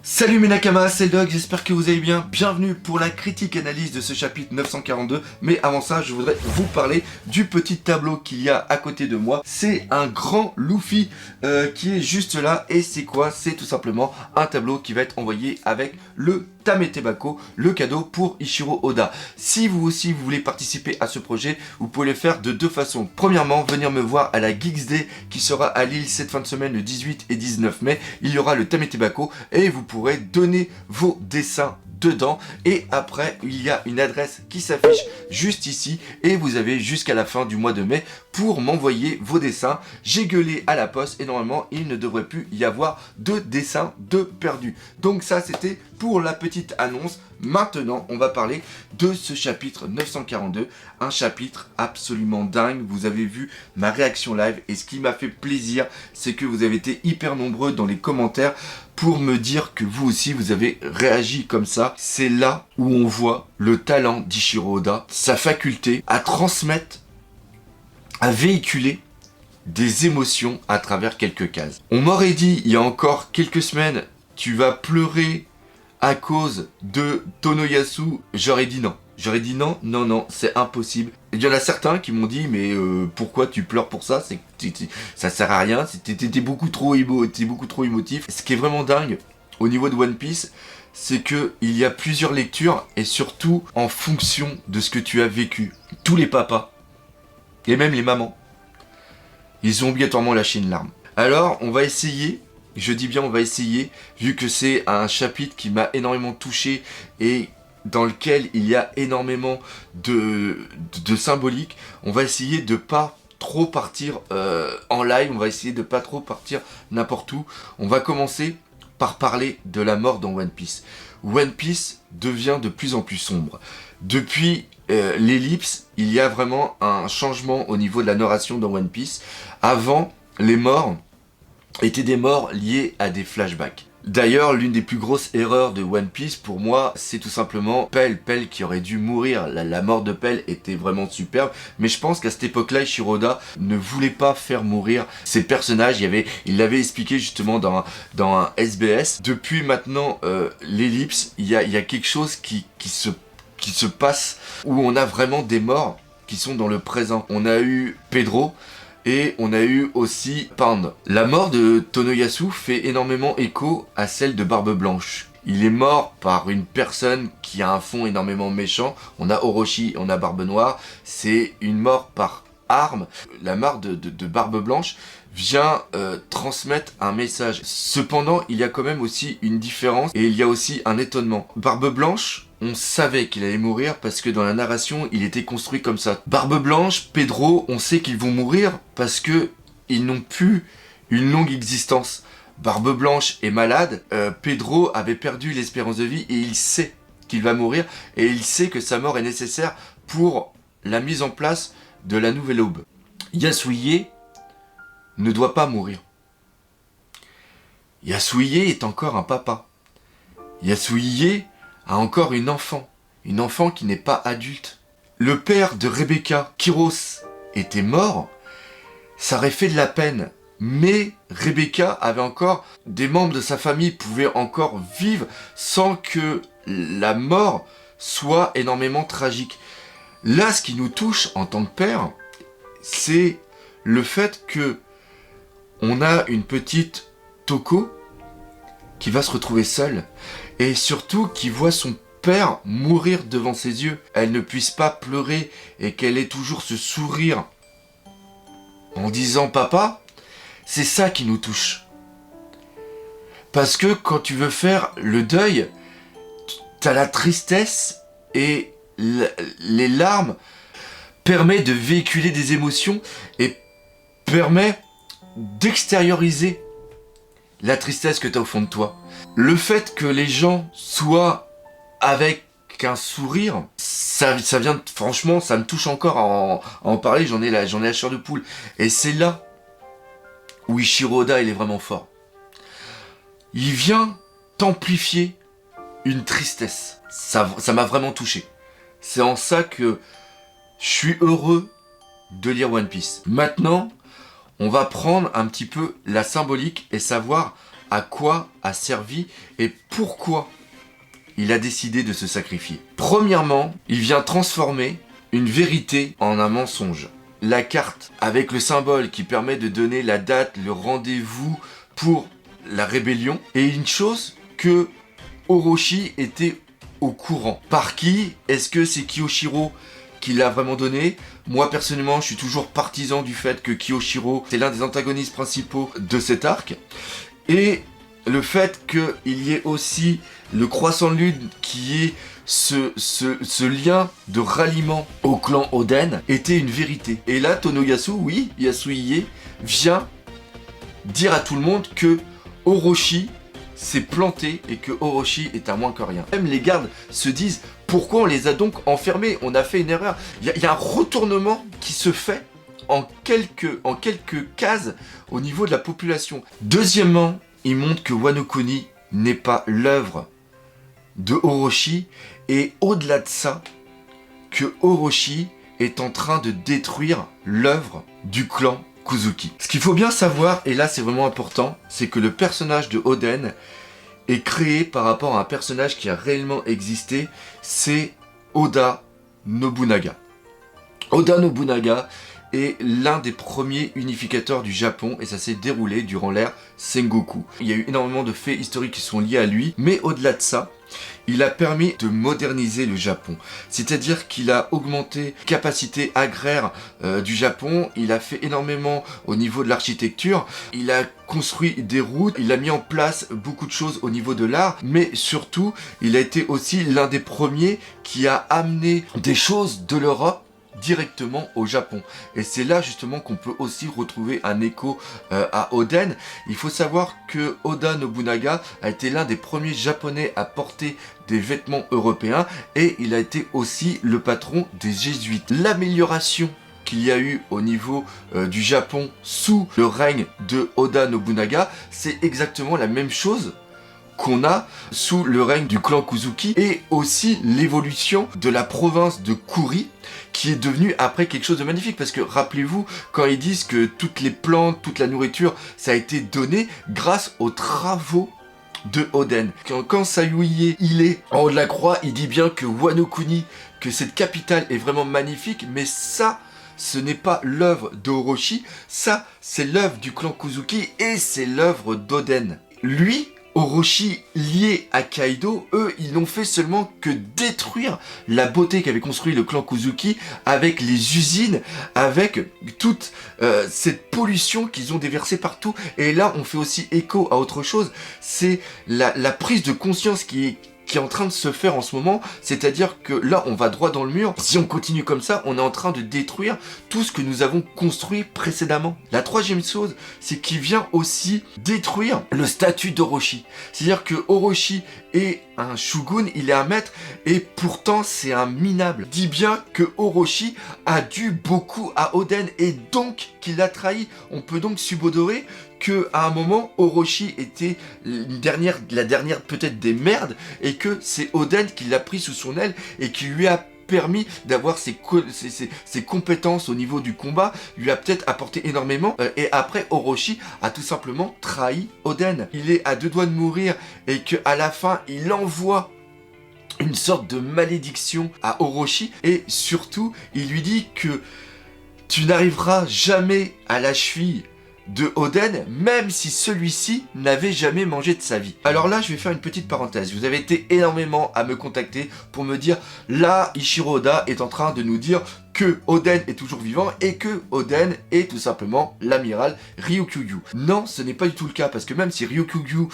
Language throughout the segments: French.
Salut mes Nakamas, c'est Doug, j'espère que vous allez bien. Bienvenue pour la critique analyse de ce chapitre 942. Mais avant ça, je voudrais vous parler du petit tableau qu'il y a à côté de moi. C'est un grand Luffy qui est juste là. Et c'est quoi? C'est tout simplement un tableau qui va être envoyé avec le Tametebako, le cadeau pour Ichiro Oda. Si vous aussi vous voulez participer à ce projet, vous pouvez le faire de deux façons. Premièrement, venir me voir à la Geeks Day qui sera à Lille cette fin de semaine le 18 et 19 mai. Il y aura le Tametebako et vous pourrez donner vos dessins dedans, et après il y a une adresse qui s'affiche juste ici et vous avez jusqu'à la fin du mois de mai pour m'envoyer vos dessins. J'ai gueulé à la poste et normalement il ne devrait plus y avoir de dessins de perdus. Donc ça c'était pour la petite annonce. Maintenant on va parler de ce chapitre 942, un chapitre absolument dingue. Vous avez vu ma réaction live et ce qui m'a fait plaisir c'est que vous avez été hyper nombreux dans les commentaires pour me dire que vous aussi vous avez réagi comme ça. C'est là où on voit le talent d'Ichiro Oda, sa faculté à transmettre, à véhiculer des émotions à travers quelques cases. On m'aurait dit il y a encore quelques semaines, tu vas pleurer à cause de Tonoyasu, j'aurais dit non. J'aurais dit non, non, non, c'est impossible. Il y en a certains qui m'ont dit, mais pourquoi tu pleures pour ça? Ça sert à rien, t'es beaucoup trop émotif. Ce qui est vraiment dingue au niveau de One Piece, c'est que il y a plusieurs lectures et surtout en fonction de ce que tu as vécu. Tous les papas et même les mamans, ils ont obligatoirement lâché une larme. Alors, on va essayer. Je dis bien on va essayer, vu que c'est un chapitre qui m'a énormément touché et dans lequel il y a énormément de symbolique. On va essayer de pas trop partir en live, on va essayer de pas trop partir n'importe où. On va commencer par parler de la mort dans One Piece. One Piece devient de plus en plus sombre. Depuis l'ellipse, il y a vraiment un changement au niveau de la narration dans One Piece. Avant, les morts étaient des morts liés à des flashbacks. D'ailleurs, l'une des plus grosses erreurs de One Piece, pour moi, c'est tout simplement Pell qui aurait dû mourir. La mort de Pell était vraiment superbe, mais je pense qu'à cette époque-là, Ichiro Oda ne voulait pas faire mourir ses personnages. Il l'avait expliqué justement dans un SBS. Depuis maintenant l'ellipse, il y a quelque chose qui se passe, où on a vraiment des morts qui sont dans le présent. On a eu Pedro, et on a eu aussi Pound. La mort de Tonoyasu fait énormément écho à celle de Barbe Blanche. Il est mort par une personne qui a un fond énormément méchant. On a Orochi, on a Barbe Noire. C'est une mort par arme. La mort de Barbe Blanche vient transmettre un message. Cependant, il y a quand même aussi une différence et il y a aussi un étonnement. Barbe Blanche, on savait qu'il allait mourir parce que dans la narration, il était construit comme ça. Barbe Blanche, Pedro, on sait qu'ils vont mourir parce que ils n'ont plus une longue existence. Barbe Blanche est malade, Pedro avait perdu l'espérance de vie et il sait qu'il va mourir et il sait que sa mort est nécessaire pour la mise en place de la nouvelle aube. Yasuie ne doit pas mourir. Yasuie est encore un papa. Yasuie a encore une enfant qui n'est pas adulte. Le père de Rebecca, Kyros, était mort, ça aurait fait de la peine. Mais Rebecca avait encore des membres de sa famille, pouvaient encore vivre sans que la mort soit énormément tragique. Là, ce qui nous touche en tant que père, c'est le fait que on a une petite Toko qui va se retrouver seule et surtout qui voit son père mourir devant ses yeux. Elle ne puisse pas pleurer et qu'elle ait toujours ce sourire en disant papa. C'est ça qui nous touche. Parce que quand tu veux faire le deuil, t'as la tristesse et les larmes permet de véhiculer des émotions et permet d'extérioriser la tristesse que tu as au fond de toi. Le fait que les gens soient avec un sourire, ça vient, franchement, ça me touche encore à en parler, j'en ai la chair de poule. Et c'est là où Ichiro Oda, il est vraiment fort. Il vient t'amplifier une tristesse. Ça m'a vraiment touché. C'est en ça que je suis heureux de lire One Piece. Maintenant, on va prendre un petit peu la symbolique et savoir à quoi a servi et pourquoi il a décidé de se sacrifier. Premièrement, il vient transformer une vérité en un mensonge. La carte avec le symbole qui permet de donner la date, le rendez-vous pour la rébellion, est une chose que Orochi était au courant. Par qui? Est-ce que c'est Kiyoshiro qui l'a vraiment donné? Moi personnellement, je suis toujours partisan du fait que Kiyoshiro c'est l'un des antagonistes principaux de cet arc. Et le fait qu'il y ait aussi le croissant de lune qui est ce lien de ralliement au clan Oden était une vérité. Et là, Tonoyasu, oui, Yasuhide, vient dire à tout le monde que Orochi s'est planté et que Orochi est à moins que rien. Même les gardes se disent pourquoi on les a donc enfermés? On a fait une erreur. Il y a un retournement qui se fait en quelques cases au niveau de la population. Deuxièmement, il montre que Wano Kuni n'est pas l'œuvre de Orochi et au-delà de ça, que Orochi est en train de détruire l'œuvre du clan Kuzuki. Ce qu'il faut bien savoir, et là c'est vraiment important, c'est que le personnage de Oden est créé par rapport à un personnage qui a réellement existé, c'est Oda Nobunaga. Oda Nobunaga est l'un des premiers unificateurs du Japon et ça s'est déroulé durant l'ère Sengoku. Il y a eu énormément de faits historiques qui sont liés à lui, mais au-delà de ça, il a permis de moderniser le Japon. C'est-à-dire qu'il a augmenté les capacités agraires du Japon, il a fait énormément au niveau de l'architecture, il a construit des routes, il a mis en place beaucoup de choses au niveau de l'art, mais surtout, il a été aussi l'un des premiers qui a amené des choses de l'Europe directement au Japon. Et c'est là justement qu'on peut aussi retrouver un écho à Oden. Il faut savoir que Oda Nobunaga a été l'un des premiers japonais à porter des vêtements européens et il a été aussi le patron des jésuites. L'amélioration qu'il y a eu au niveau du Japon sous le règne de Oda Nobunaga, c'est exactement la même chose qu'on a sous le règne du clan Kuzuki et aussi l'évolution de la province de Kuri qui est devenue après quelque chose de magnifique parce que rappelez-vous quand ils disent que toutes les plantes, toute la nourriture ça a été donné grâce aux travaux de Oden. Quand Sayuie il est en haut de la croix, il dit bien que Wano Kuni, que cette capitale est vraiment magnifique, mais ça ce n'est pas l'œuvre d'Orochi, ça c'est l'œuvre du clan Kuzuki et c'est l'œuvre d'Oden. Lui, Orochi lié à Kaido, eux, ils n'ont fait seulement que détruire la beauté qu'avait construit le clan Kuzuki avec les usines, avec toute cette pollution qu'ils ont déversée partout. Et là, on fait aussi écho à autre chose, c'est la prise de conscience qui est en train de se faire en ce moment, c'est-à-dire que là on va droit dans le mur, si on continue comme ça, on est en train de détruire tout ce que nous avons construit précédemment. La troisième chose, c'est qu'il vient aussi détruire le statut d'Orochi, c'est-à-dire que Orochi est un shogun, il est un maître, et pourtant c'est un minable. Dit bien que Orochi a dû beaucoup à Oden, et donc qu'il l'a trahi. On peut donc subodorer que à un moment Orochi était la dernière peut-être des merdes et que c'est Oden qui l'a pris sous son aile et qui lui a permis d'avoir ses compétences au niveau du combat, lui a peut-être apporté énormément et après Orochi a tout simplement trahi Oden. Il est à deux doigts de mourir et qu'à la fin il envoie une sorte de malédiction à Orochi et surtout il lui dit que tu n'arriveras jamais à la cheville de Oden, même si celui-ci n'avait jamais mangé de sa vie. Alors là, je vais faire une petite parenthèse. Vous avez été énormément à me contacter pour me dire, là, Ichiro Oda est en train de nous dire que Oden est toujours vivant et que Oden est tout simplement l'amiral Ryukyu. Non, ce n'est pas du tout le cas, parce que même si Ryukyu,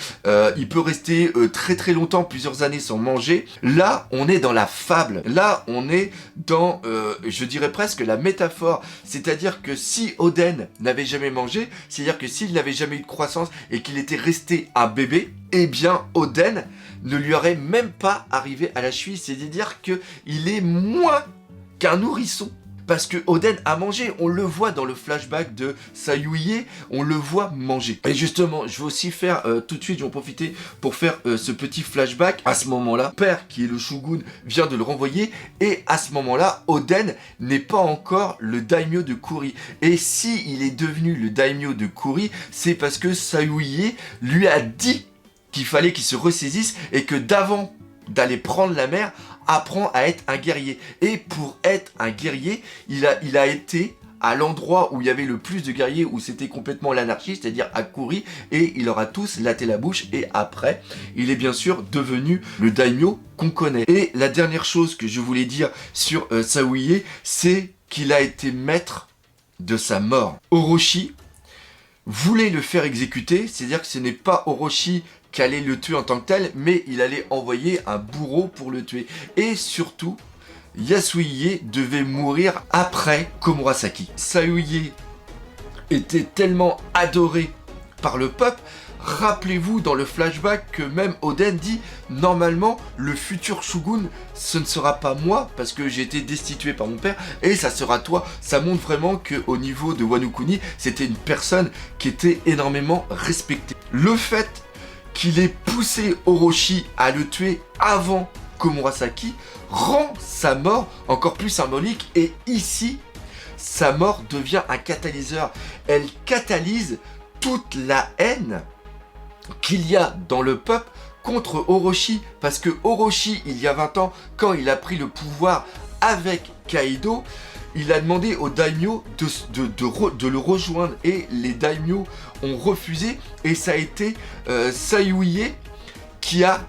il peut rester très très longtemps, plusieurs années sans manger, là, on est dans la fable. Là, on est dans, je dirais presque la métaphore. C'est-à-dire que si Oden n'avait jamais mangé, c'est-à-dire que s'il n'avait jamais eu de croissance et qu'il était resté un bébé, eh bien, Oden ne lui aurait même pas arrivé à la cheville. C'est-à-dire qu'il est moins qu'un nourrisson. parce que Oden a mangé. On le voit dans le flashback de Sayuie, on le voit manger. Et justement, je vais aussi faire tout de suite, je vais en profiter pour faire ce petit flashback. À ce moment-là, père qui est le shogun vient de le renvoyer et à ce moment-là, Oden n'est pas encore le daimyo de Kuri. Et si il est devenu le daimyo de Kuri, c'est parce que Sayuie lui a dit qu'il fallait qu'il se ressaisisse et que d'avant d'aller prendre la mer, apprend à être un guerrier. Et pour être un guerrier, il a été à l'endroit où il y avait le plus de guerriers, où c'était complètement l'anarchie, c'est-à-dire à Kuri, et il leur a tous laté la bouche, et après, il est bien sûr devenu le daimyo qu'on connaît. Et la dernière chose que je voulais dire sur Sayuie, c'est qu'il a été maître de sa mort. Orochi voulait le faire exécuter, c'est-à-dire que ce n'est pas Orochi qui allait le tuer en tant que tel, mais il allait envoyer un bourreau pour le tuer. Et surtout, Yasuie devait mourir après Komurasaki. Sayuie était tellement adoré par le peuple. Rappelez-vous dans le flashback que même Oden dit normalement le futur shogun ce ne sera pas moi parce que j'ai été destitué par mon père et ça sera toi. Ça montre vraiment qu'au niveau de Wano Kuni c'était une personne qui était énormément respectée. Le fait qu'il ait poussé Orochi à le tuer avant Komurasaki rend sa mort encore plus symbolique et ici sa mort devient un catalyseur. Elle catalyse toute la haine qu'il y a dans le peuple contre Orochi, parce que Orochi, il y a 20 ans, quand il a pris le pouvoir avec Kaido, il a demandé aux daimyo de le rejoindre et les daimyo ont refusé et ça a été Sayuie qui a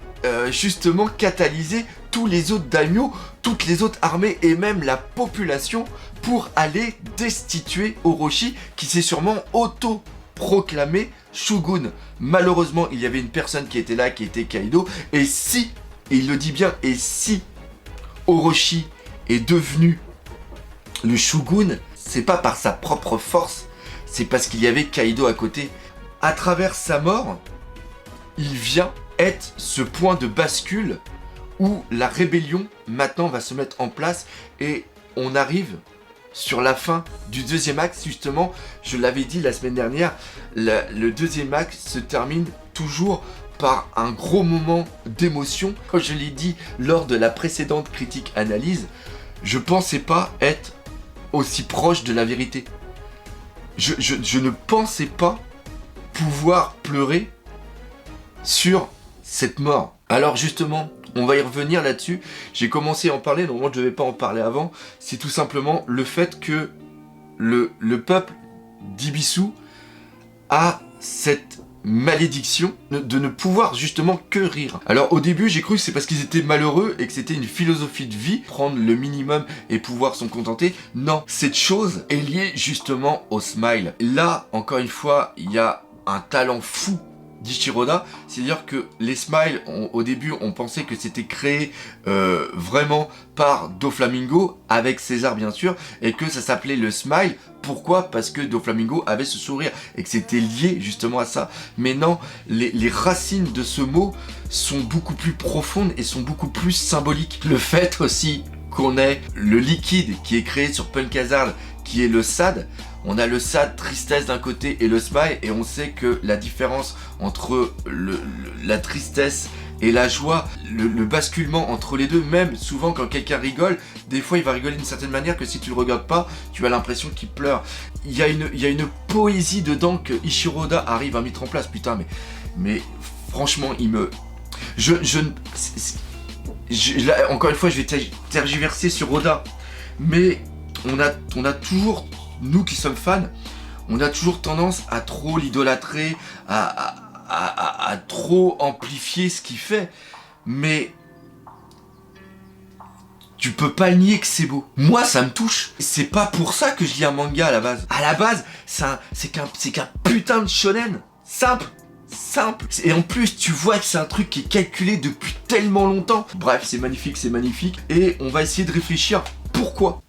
justement catalysé tous les autres daimyo, toutes les autres armées et même la population pour aller destituer Orochi qui s'est sûrement auto-proclamé shogun. Malheureusement, il y avait une personne qui était là, qui était Kaido. Et si, et il le dit bien, et si Orochi est devenu le shogun, c'est pas par sa propre force, c'est parce qu'il y avait Kaido à côté. À travers sa mort, il vient être ce point de bascule où la rébellion maintenant va se mettre en place et on arrive sur la fin du deuxième acte, justement, je l'avais dit la semaine dernière, le deuxième acte se termine toujours par un gros moment d'émotion. Comme je l'ai dit lors de la précédente critique analyse, je pensais pas être aussi proche de la vérité. Je ne pensais pas pouvoir pleurer sur cette mort. Alors justement, on va y revenir là-dessus. J'ai commencé à en parler, donc moi je ne devais pas en parler avant. C'est tout simplement le fait que le peuple d'Ibisu a cette malédiction de ne pouvoir justement que rire. Alors au début j'ai cru que c'est parce qu'ils étaient malheureux et que c'était une philosophie de vie, prendre le minimum et pouvoir s'en contenter. Non, cette chose est liée justement au smile. Là, encore une fois, il y a un talent fou d'Ichiroda, c'est-à-dire que les smiles, au début, on pensait que c'était créé vraiment par Doflamingo, avec César bien sûr, et que ça s'appelait le smile. Pourquoi? Parce que Doflamingo avait ce sourire, et que c'était lié justement à ça. Mais non, les racines de ce mot sont beaucoup plus profondes et sont beaucoup plus symboliques. Le fait aussi qu'on ait le liquide qui est créé sur Punk Hazard, qui est le SAD, on a le sad, tristesse d'un côté et le smile et on sait que la différence entre la tristesse et la joie, le basculement entre les deux, même souvent quand quelqu'un rigole, des fois il va rigoler d'une certaine manière que si tu le regardes pas, tu as l'impression qu'il pleure. Il y a une poésie dedans que Ichiroda arrive à mettre en place, putain mais franchement il me... Là, encore une fois je vais tergiverser sur Oda, mais on a toujours... Nous qui sommes fans, on a toujours tendance à trop l'idolâtrer, à trop amplifier ce qu'il fait. Mais tu peux pas nier que c'est beau. Moi, ça me touche. C'est pas pour ça que je lis un manga à la base. À la base, c'est qu'un putain de shonen. Simple. Et en plus, tu vois que c'est un truc qui est calculé depuis tellement longtemps. Bref, c'est magnifique, c'est magnifique. Et on va essayer de réfléchir. Pourquoi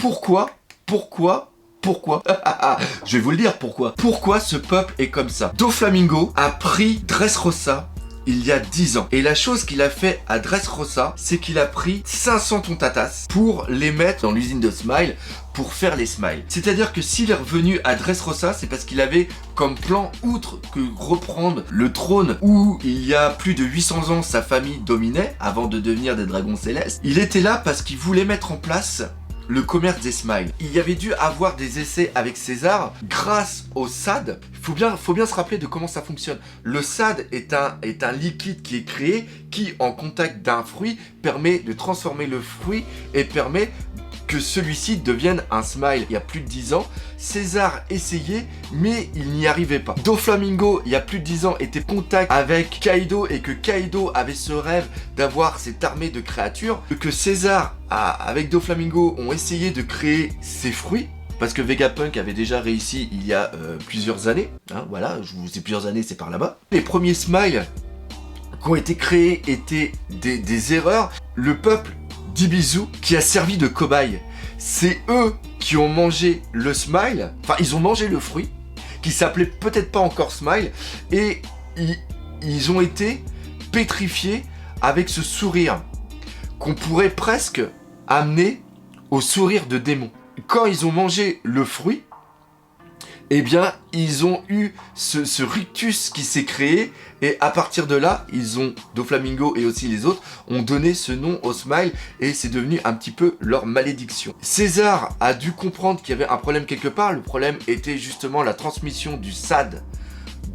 je vais vous le dire pourquoi. Pourquoi ce peuple est comme ça? Doflamingo a pris Dressrosa il y a 10 ans. Et la chose qu'il a fait à Dressrosa, c'est qu'il a pris 500 tontatas pour les mettre dans l'usine de Smile, pour faire les smiles. C'est-à-dire que s'il est revenu à Dressrosa, c'est parce qu'il avait comme plan, outre que reprendre le trône où il y a plus de 800 ans sa famille dominait avant de devenir des dragons célestes, il était là parce qu'il voulait mettre en place le commerce des smiles. Il y avait dû avoir des essais avec César grâce au SAD. Faut bien se rappeler de comment ça fonctionne. Le SAD est un liquide qui est créé qui, en contact d'un fruit, permet de transformer le fruit et permet que celui-ci devienne un smile. Il y a plus de 10 ans, César essayait, mais il n'y arrivait pas. Doflamingo, il y a plus de 10 ans, était en contact avec Kaido et que Kaido avait ce rêve d'avoir cette armée de créatures. Que César, avec Doflamingo, ont essayé de créer ces fruits. Parce que Vegapunk avait déjà réussi il y a plusieurs années. Hein, voilà, je vous dis plusieurs années, c'est par là-bas. Les premiers smiles qui ont été créés étaient des erreurs. Le peuple d'Ibizu qui a servi de cobaye. C'est eux qui ont mangé le smile, enfin ils ont mangé le fruit, qui s'appelait peut-être pas encore smile, et ils ont été pétrifiés avec ce sourire qu'on pourrait presque amener au sourire de démon. Quand ils ont mangé le fruit, eh bien, ils ont eu ce rictus qui s'est créé, et à partir de là, Doflamingo et aussi les autres, ont donné ce nom au smile, et c'est devenu un petit peu leur malédiction. César a dû comprendre qu'il y avait un problème quelque part, le problème était justement la transmission du SAD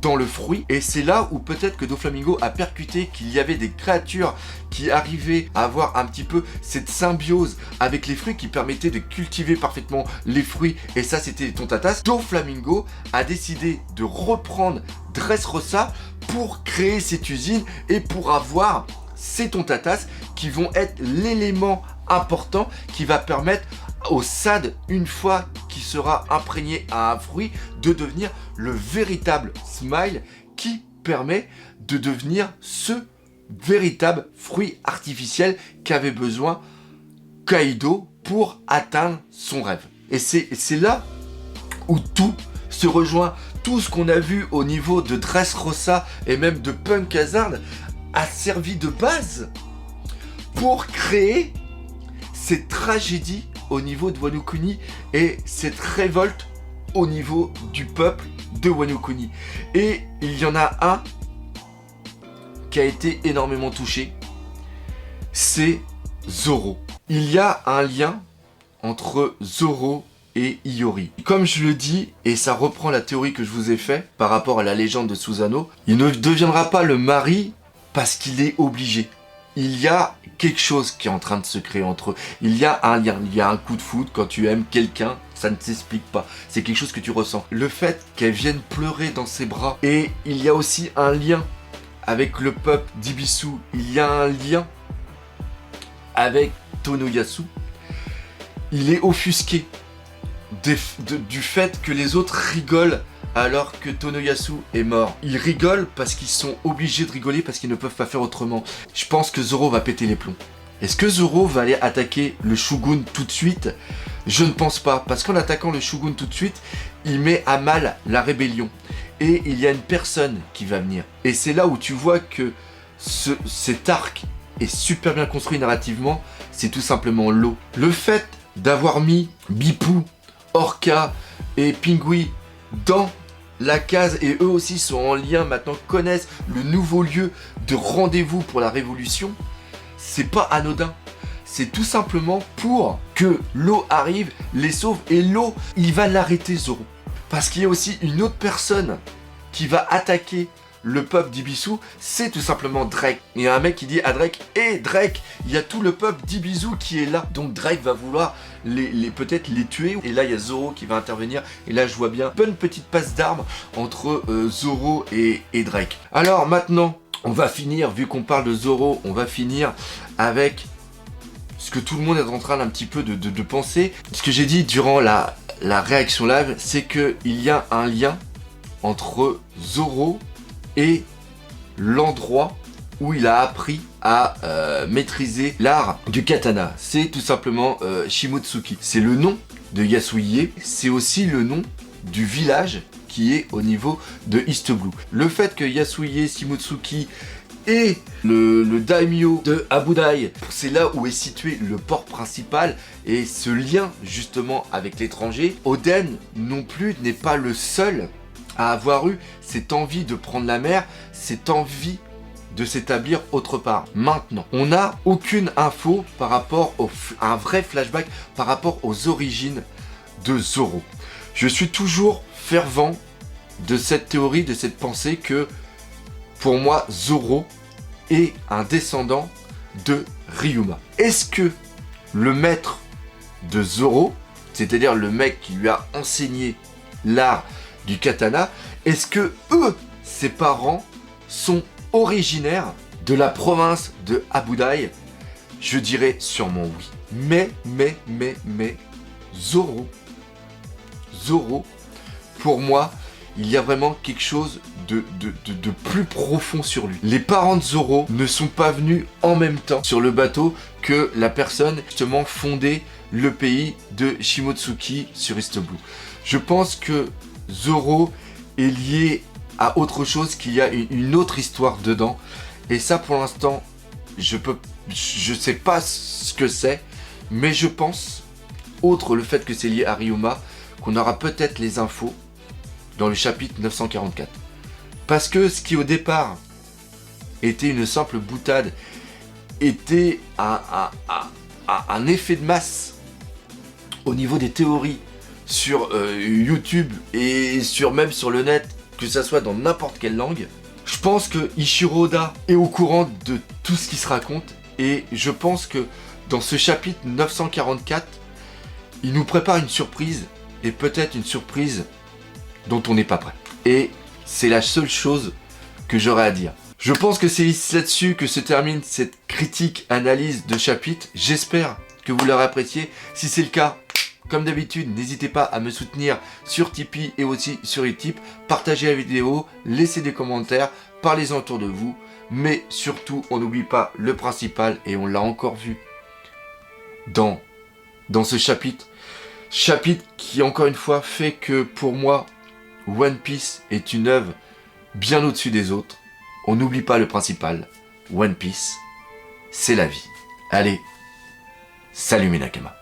dans le fruit, et c'est là où peut-être que Doflamingo a percuté qu'il y avait des créatures qui arrivaient à avoir un petit peu cette symbiose avec les fruits qui permettait de cultiver parfaitement les fruits, et ça c'était les Tontatas. Doflamingo a décidé de reprendre Dressrosa pour créer cette usine et pour avoir ces Tontatas qui vont être l'élément important qui va permettre au SAD, une fois qu'il sera imprégné à un fruit, de devenir le véritable smile qui permet de devenir ce véritable fruit artificiel qu'avait besoin Kaido pour atteindre son rêve. Et c'est là où tout se rejoint. Tout ce qu'on a vu au niveau de Dressrosa et même de Punk Hazard a servi de base pour créer cette tragédie au niveau de Wano Kuni et cette révolte au niveau du peuple de Wano Kuni. Et il y en a un qui a été énormément touché, c'est Zoro. Il y a un lien entre Zoro et Iori. Comme je le dis, et ça reprend la théorie que je vous ai faite par rapport à la légende de Susanoo, il ne deviendra pas le mari parce qu'il est obligé. Il y a quelque chose qui est en train de se créer entre eux. Il y a un lien, il y a un coup de foudre quand tu aimes quelqu'un, ça ne s'explique pas. C'est quelque chose que tu ressens. Le fait qu'elle vienne pleurer dans ses bras. Et il y a aussi un lien avec le peuple d'Ibisu. Il y a un lien avec Tonoyasu. Il est offusqué du fait que les autres rigolent alors que Tonoyasu est mort. Ils rigolent parce qu'ils sont obligés de rigoler parce qu'ils ne peuvent pas faire autrement. Je pense que Zoro va péter les plombs. Est-ce que Zoro va aller attaquer le Shogun tout de suite? Je ne pense pas, parce qu'en attaquant le Shogun tout de suite, il met à mal la rébellion. Et il y a une personne qui va venir. Et c'est là où tu vois que cet arc est super bien construit narrativement, c'est tout simplement l'eau. Le fait d'avoir mis Bipou, Orca et Pingui dans la case, et eux aussi sont en lien maintenant, connaissent le nouveau lieu de rendez-vous pour la révolution, c'est pas anodin. C'est tout simplement pour que l'eau arrive, les sauve, et l'eau, il va l'arrêter Zoro. Parce qu'il y a aussi une autre personne qui va attaquer le peuple d'Ibisu, c'est tout simplement Drake. Il y a un mec qui dit à Drake, hé Drake, il y a tout le peuple d'Ibisu qui est là. Donc Drake va vouloir peut-être les tuer. Et là il y a Zoro qui va intervenir. Et là je vois bien une petite passe d'armes entre Zoro et Drake. Alors maintenant, on va finir, vu qu'on parle de Zoro, on va finir avec ce que tout le monde est en train d'un petit peu de penser. Ce que j'ai dit durant la réaction live, c'est qu'il y a un lien entre Zoro et l'endroit où il a appris à maîtriser l'art du katana. C'est tout simplement Shimotsuki. C'est le nom de Yasuie, c'est aussi le nom du village qui est au niveau de East Blue. Le fait que Yasuie Shimotsuki et le daimyo de Abudai. C'est là où est situé le port principal et ce lien justement avec l'étranger. Oden non plus n'est pas le seul à avoir eu cette envie de prendre la mer, cette envie de s'établir autre part. Maintenant, on n'a aucune info par rapport à un vrai flashback par rapport aux origines de Zoro. Je suis toujours fervent de cette théorie, de cette pensée que pour moi, Zoro est un descendant de Ryuma. Est-ce que le maître de Zoro, c'est-à-dire le mec qui lui a enseigné l'art du katana, est-ce que eux, ses parents, sont originaires de la province de Abudai? Je dirais sûrement oui. Mais, Zoro, pour moi, il y a vraiment quelque chose de plus profond sur lui. Les parents de Zoro ne sont pas venus en même temps sur le bateau que la personne justement fondé le pays de Shimotsuki sur East Blue. Je pense que Zoro est lié à autre chose, qu'il y a une autre histoire dedans. Et ça, pour l'instant, je sais pas ce que c'est, mais je pense, outre le fait que c'est lié à Ryuma, qu'on aura peut-être les infos dans le chapitre 944. Parce que ce qui au départ était une simple boutade, était un effet de masse au niveau des théories sur YouTube et même sur le net, que ça soit dans n'importe quelle langue. Je pense que Ichiro Oda est au courant de tout ce qui se raconte et je pense que dans ce chapitre 944, il nous prépare une surprise et peut-être une surprise dont on n'est pas prêt. Et c'est la seule chose que j'aurais à dire. Je pense que c'est là-dessus que se termine cette critique analyse de chapitre. J'espère que vous l'aurez apprécié. Si c'est le cas, comme d'habitude, n'hésitez pas à me soutenir sur Tipeee et aussi sur Utip. Partagez la vidéo, laissez des commentaires, parlez-en autour de vous. Mais surtout, on n'oublie pas le principal, et on l'a encore vu dans ce chapitre. Chapitre qui, encore une fois, fait que pour moi, One Piece est une œuvre bien au-dessus des autres. On n'oublie pas le principal. One Piece, c'est la vie. Allez, salut mes Nakama.